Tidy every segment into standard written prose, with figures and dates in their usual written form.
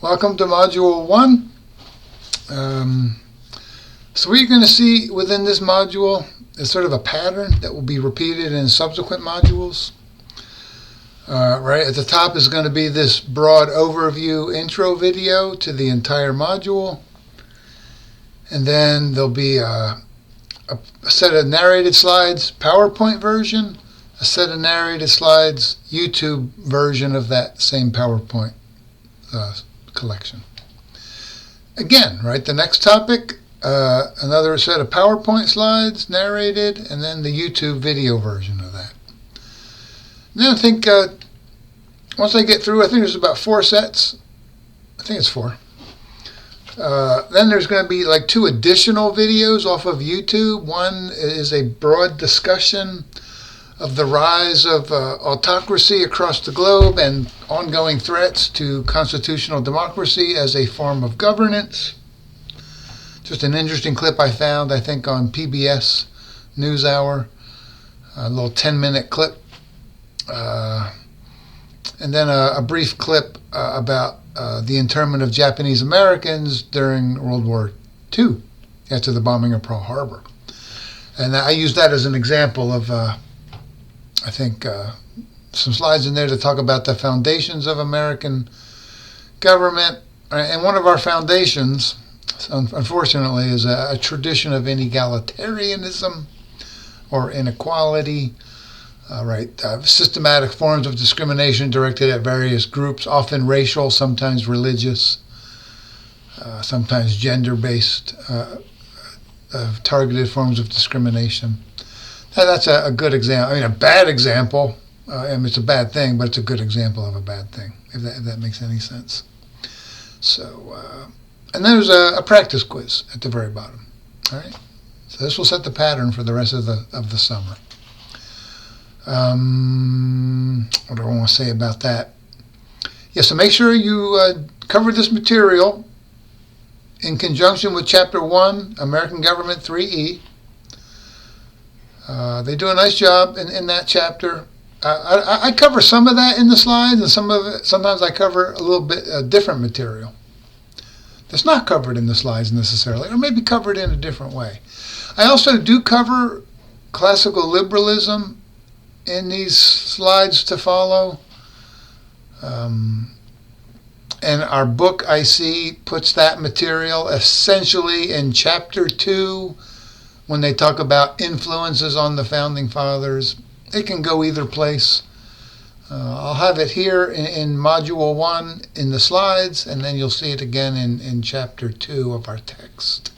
Welcome to Module 1. So what you're going to see within this module is sort of a pattern that will be repeated in subsequent modules. Right at the top is going to be this broad overview intro video to the entire module. And then there'll be a set of narrated slides, PowerPoint version, a set of narrated slides, YouTube version of that same PowerPoint collection. Again, right, the next topic, another set of PowerPoint slides, narrated, and then the YouTube video version of that. And then I think once I get through, I think there's about 4 sets. I think it's 4. Then there's going to be like 2 additional videos off of YouTube. One is a broad discussion of the rise of autocracy across the globe and ongoing threats to constitutional democracy as a form of governance. Just an interesting clip I found, I think, on PBS NewsHour, a little 10-minute clip. And then a brief clip about the internment of Japanese Americans during World War II, after the bombing of Pearl Harbor. And I use that as an example of I think some slides in there to talk about the foundations of American government. And one of our foundations, unfortunately, is a tradition of inegalitarianism or inequality, systematic forms of discrimination directed at various groups, often racial, sometimes religious, sometimes gender-based, targeted forms of discrimination. That's a good example. I mean, a bad example. It's a bad thing, but it's a good example of a bad thing, if that makes any sense. So, and then there's a practice quiz at the very bottom. All right. So this will set the pattern for the rest of the summer. What do I want to say about that? Yeah. So make sure you cover this material in conjunction with Chapter 1, American Government 3E. They do a nice job in that chapter. I cover some of that in the slides, and sometimes I cover a little bit different material that's not covered in the slides necessarily, or maybe covered in a different way. I also do cover classical liberalism in these slides to follow. And our book, I see, puts that material essentially in Chapter 2, when they talk about influences on the Founding Fathers. It can go either place. I'll have it here in Module 1 in the slides, and then you'll see it again in Chapter 2 of our text.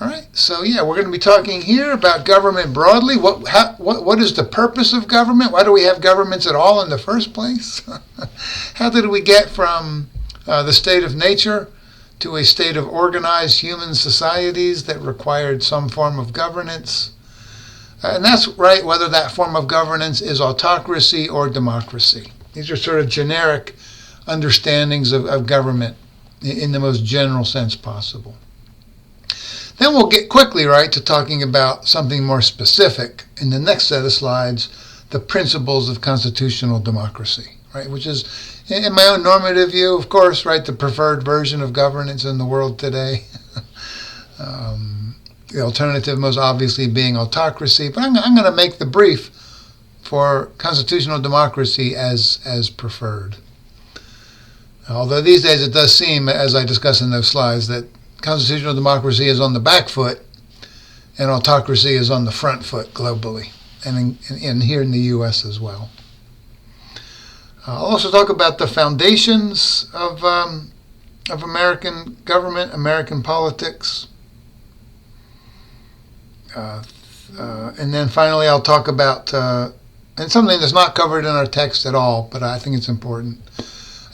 All right, so yeah, we're going to be talking here about government broadly. What is the purpose of government? Why do we have governments at all in the first place? How did we get from the state of nature to a state of organized human societies that required some form of governance? And that's right, whether that form of governance is autocracy or democracy. These are sort of generic understandings of government in the most general sense possible. Then we'll get quickly, right, to talking about something more specific in the next set of slides, the principles of constitutional democracy, right, which is, in my own normative view, of course, right, the preferred version of governance in the world today. The alternative most obviously being autocracy, but I'm going to make the brief for constitutional democracy as preferred. Although these days it does seem, as I discuss in those slides, that constitutional democracy is on the back foot and autocracy is on the front foot globally, and here in the U.S. as well. I'll also talk about the foundations of American government, American politics. And then finally I'll talk about, and something that's not covered in our text at all, but I think it's important.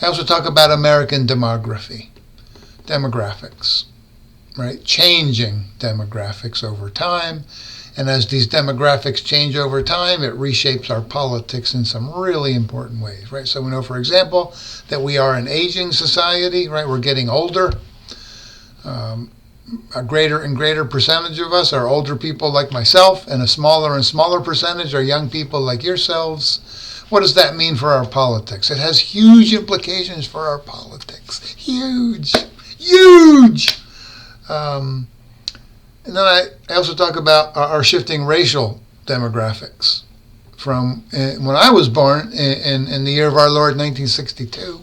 I also talk about American demographics, right? Changing demographics over time. And as these demographics change over time, it reshapes our politics in some really important ways, right? So we know, for example, that we are an aging society, right? We're getting older. A greater and greater percentage of us are older people like myself, and a smaller and smaller percentage are young people like yourselves. What does that mean for our politics? It has huge implications for our politics. Huge. Huge. And then I also talk about our shifting racial demographics. From when I was born in the year of our Lord 1962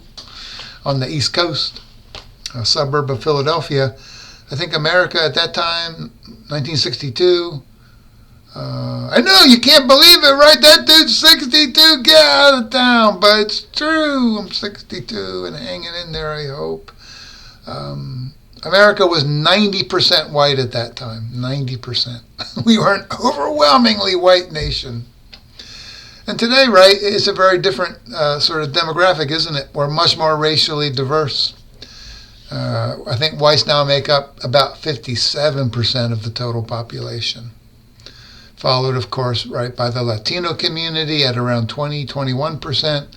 on the East Coast, a suburb of Philadelphia. I think America at that time, 1962, I know you can't believe it, right? That dude's 62, get out of town. But it's true. I'm 62 and hanging in there, I hope. America was 90% white at that time. 90%. We were an overwhelmingly white nation. And today, right, it's a very different sort of demographic, isn't it? We're much more racially diverse. I think whites now make up about 57% of the total population. Followed, of course, right, by the Latino community at around 21%,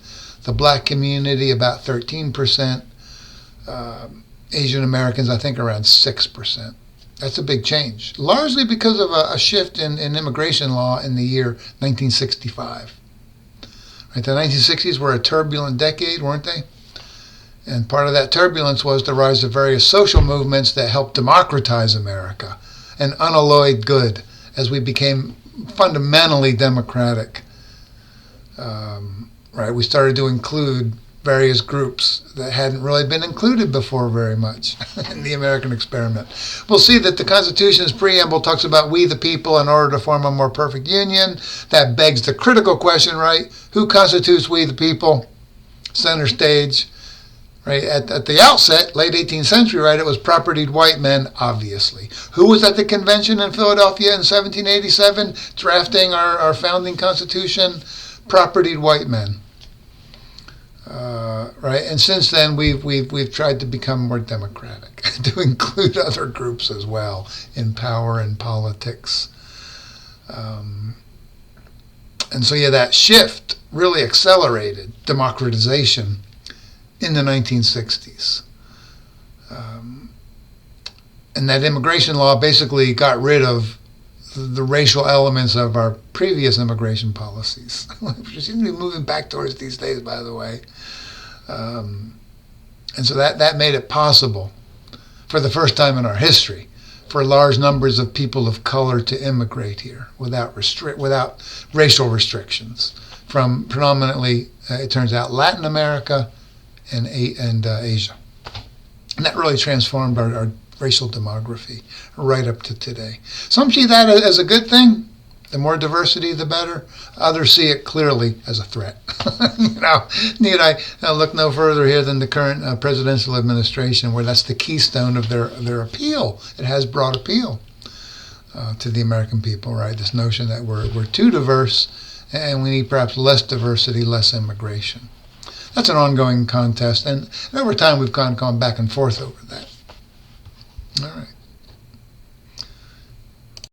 the black community about 13%, Asian Americans, I think, around 6%. That's a big change, largely because of a shift in immigration law in the year 1965. Right, the 1960s were a turbulent decade, weren't they? And part of that turbulence was the rise of various social movements that helped democratize America, an unalloyed good, as we became fundamentally democratic. Right, we started to include various groups that hadn't really been included before very much in the American experiment. We'll see that the Constitution's preamble talks about we the people in order to form a more perfect union. That begs the critical question, right? Who constitutes we the people? Center stage. Right, at the outset, late 18th century, right, it was propertied white men, obviously. Who was at the convention in Philadelphia in 1787 drafting our founding Constitution? Propertied white men. Right, and since then we've tried to become more democratic, to include other groups as well in power and politics. And so yeah, that shift really accelerated democratization in the 1960s. And that immigration law basically got rid of the racial elements of our previous immigration policies, which seem to be moving back towards these days, by the way. And so that made it possible, for the first time in our history, for large numbers of people of color to immigrate here without racial restrictions from predominantly, it turns out, Latin America and Asia. And that really transformed our racial demography right up to today. Some see that as a good thing. The more diversity, the better. Others see it clearly as a threat. Need I look no further here than the current presidential administration, where that's the keystone of their appeal. It has broad appeal to the American people, right? This notion that we're too diverse and we need perhaps less diversity, less immigration. That's an ongoing contest, and over time we've gone back and forth over that. All right.